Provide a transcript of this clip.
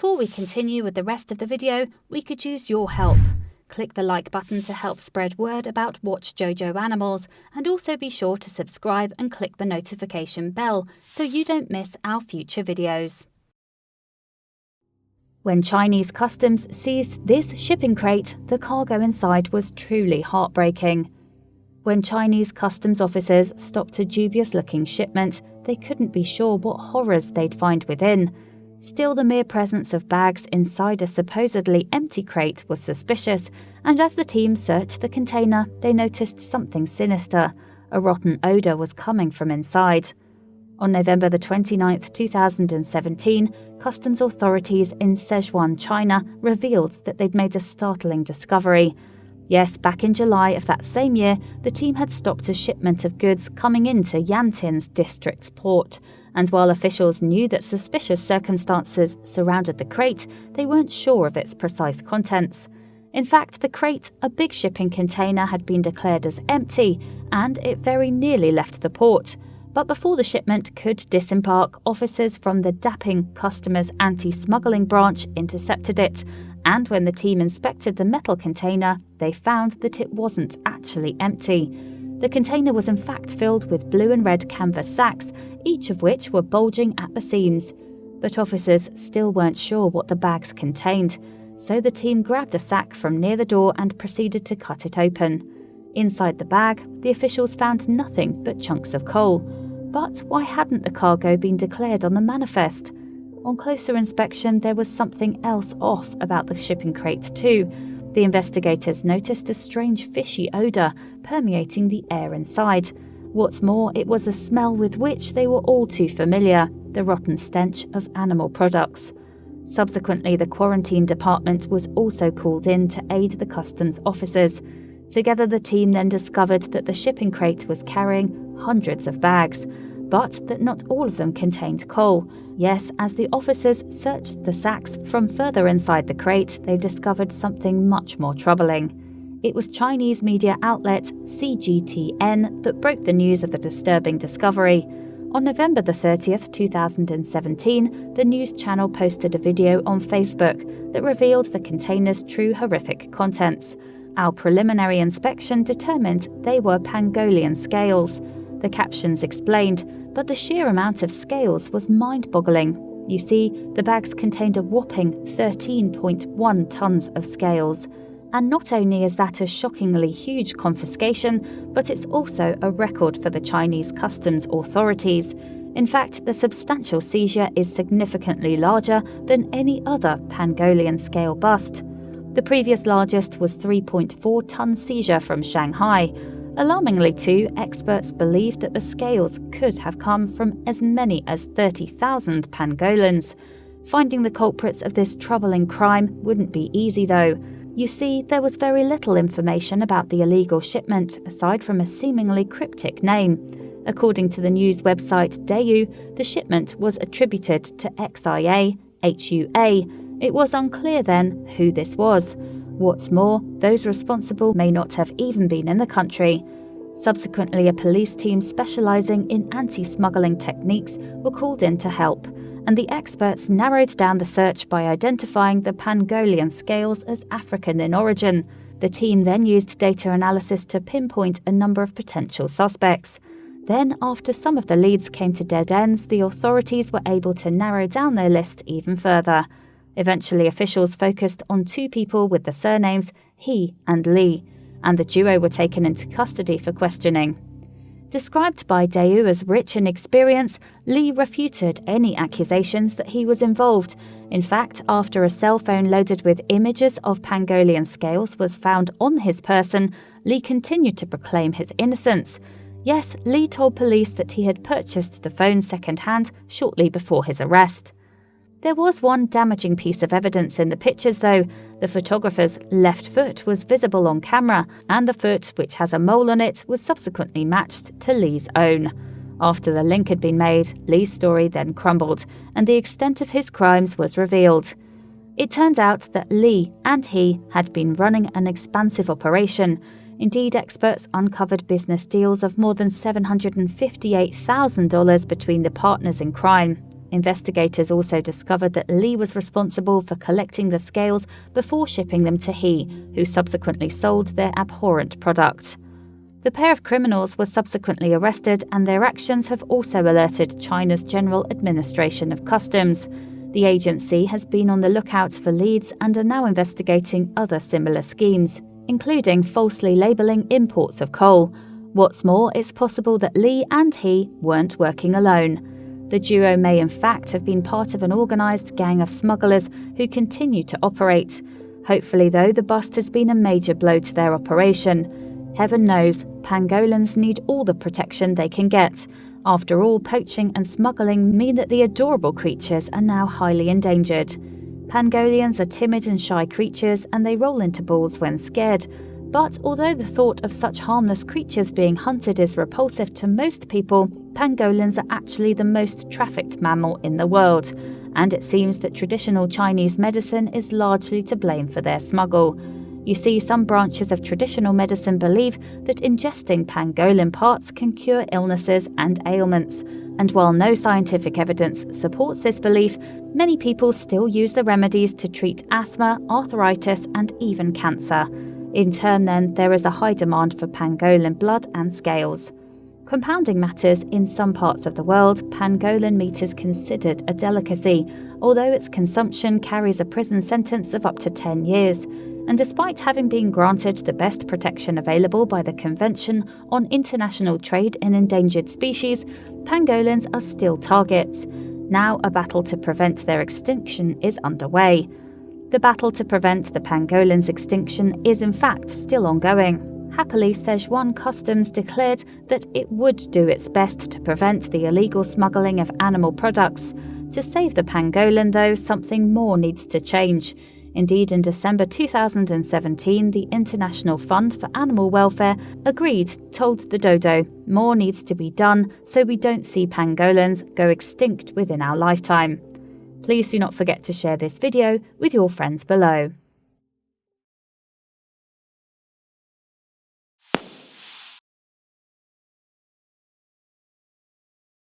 Before we continue with the rest of the video, we could use your help. Click the like button to help spread word about Watchjojo animals, and also be sure to subscribe and click the notification bell so you don't miss our future videos. When Chinese customs seized this shipping crate, the cargo inside was truly heartbreaking. When Chinese customs officers stopped a dubious-looking shipment, they couldn't be sure what horrors they'd find within. Still, the mere presence of bags inside a supposedly empty crate was suspicious, and as the team searched the container, they noticed something sinister. A rotten odour was coming from inside. On November 29, 2017, customs authorities in Sichuan, China, revealed that they'd made a startling discovery. Yes, back in July of that same year, the team had stopped a shipment of goods coming into Yantian's district's port, and while officials knew that suspicious circumstances surrounded the crate, they weren't sure of its precise contents. In fact, the crate, a big shipping container, had been declared as empty, and it very nearly left the port. But before the shipment could disembark, officers from the Dapping Customs Anti-Smuggling Branch intercepted it, and when the team inspected the metal container, they found that it wasn't actually empty. The container was in fact filled with blue and red canvas sacks, each of which were bulging at the seams. But officers still weren't sure what the bags contained, so the team grabbed a sack from near the door and proceeded to cut it open. Inside the bag, the officials found nothing but chunks of coal. But why hadn't the cargo been declared on the manifest? On closer inspection, there was something else off about the shipping crate too. The investigators noticed a strange fishy odour permeating the air inside. What's more, it was a smell with which they were all too familiar, the rotten stench of animal products. Subsequently, the quarantine department was also called in to aid the customs officers. Together, the team then discovered that the shipping crate was carrying hundreds of bags, but that not all of them contained coal. Yes, as the officers searched the sacks from further inside the crate, they discovered something much more troubling. It was Chinese media outlet CGTN that broke the news of the disturbing discovery. On November 30th, 2017, the news channel posted a video on Facebook that revealed the container's true horrific contents. Our preliminary inspection determined they were pangolin scales. The captions explained, but the sheer amount of scales was mind-boggling. You see, the bags contained a whopping 13.1 tons of scales. And not only is that a shockingly huge confiscation, but it's also a record for the Chinese customs authorities. In fact, the substantial seizure is significantly larger than any other pangolin scale bust. The previous largest was 3.4-ton seizure from Shanghai. Alarmingly too, experts believe that the scales could have come from as many as 30,000 pangolins. Finding the culprits of this troubling crime wouldn't be easy though. You see, there was very little information about the illegal shipment aside from a seemingly cryptic name. According to the news website Dayu, the shipment was attributed to XIA, HUA. It was unclear then who this was. What's more, those responsible may not have even been in the country. Subsequently, a police team specialising in anti-smuggling techniques were called in to help, and the experts narrowed down the search by identifying the pangolin scales as African in origin. The team then used data analysis to pinpoint a number of potential suspects. Then, after some of the leads came to dead ends, the authorities were able to narrow down their list even further. Eventually, officials focused on two people with the surnames He and Li, and the duo were taken into custody for questioning. Described by Dayu as rich in experience, Li refuted any accusations that he was involved. In fact, after a cell phone loaded with images of pangolin scales was found on his person, Li continued to proclaim his innocence. Yes, Li told police that he had purchased the phone second-hand shortly before his arrest. There was one damaging piece of evidence in the pictures though. The photographer's left foot was visible on camera, and the foot, which has a mole on it, was subsequently matched to Li's own. After the link had been made, Li's story then crumbled, and the extent of his crimes was revealed. It turned out that Li and he had been running an expansive operation. Indeed, experts uncovered business deals of more than $758,000 between the partners in crime. Investigators also discovered that Li was responsible for collecting the scales before shipping them to He, who subsequently sold their abhorrent product. The pair of criminals were subsequently arrested, and their actions have also alerted China's General Administration of Customs. The agency has been on the lookout for leads and are now investigating other similar schemes, including falsely labelling imports of coal. What's more, it's possible that Li and He weren't working alone. The duo may in fact have been part of an organised gang of smugglers who continue to operate. Hopefully, though, the bust has been a major blow to their operation. Heaven knows, pangolins need all the protection they can get. After all, poaching and smuggling mean that the adorable creatures are now highly endangered. Pangolins are timid and shy creatures, and they roll into balls when scared. But although the thought of such harmless creatures being hunted is repulsive to most people, pangolins are actually the most trafficked mammal in the world, and it seems that traditional Chinese medicine is largely to blame for their smuggle. You see, some branches of traditional medicine believe that ingesting pangolin parts can cure illnesses and ailments, and while no scientific evidence supports this belief, many people still use the remedies to treat asthma, arthritis, and even cancer. In turn, then, there is a high demand for pangolin blood and scales. Compounding matters, in some parts of the world, pangolin meat is considered a delicacy, although its consumption carries a prison sentence of up to 10 years. And despite having been granted the best protection available by the Convention on International Trade in Endangered Species, pangolins are still targets. Now, a battle to prevent their extinction is underway. The battle to prevent the pangolin's extinction is in fact still ongoing. Happily, Sichuan Customs declared that it would do its best to prevent the illegal smuggling of animal products. To save the pangolin, though, something more needs to change. Indeed, in December 2017, the International Fund for Animal Welfare told the dodo, more needs to be done so we don't see pangolins go extinct within our lifetime. Please do not forget to share this video with your friends below.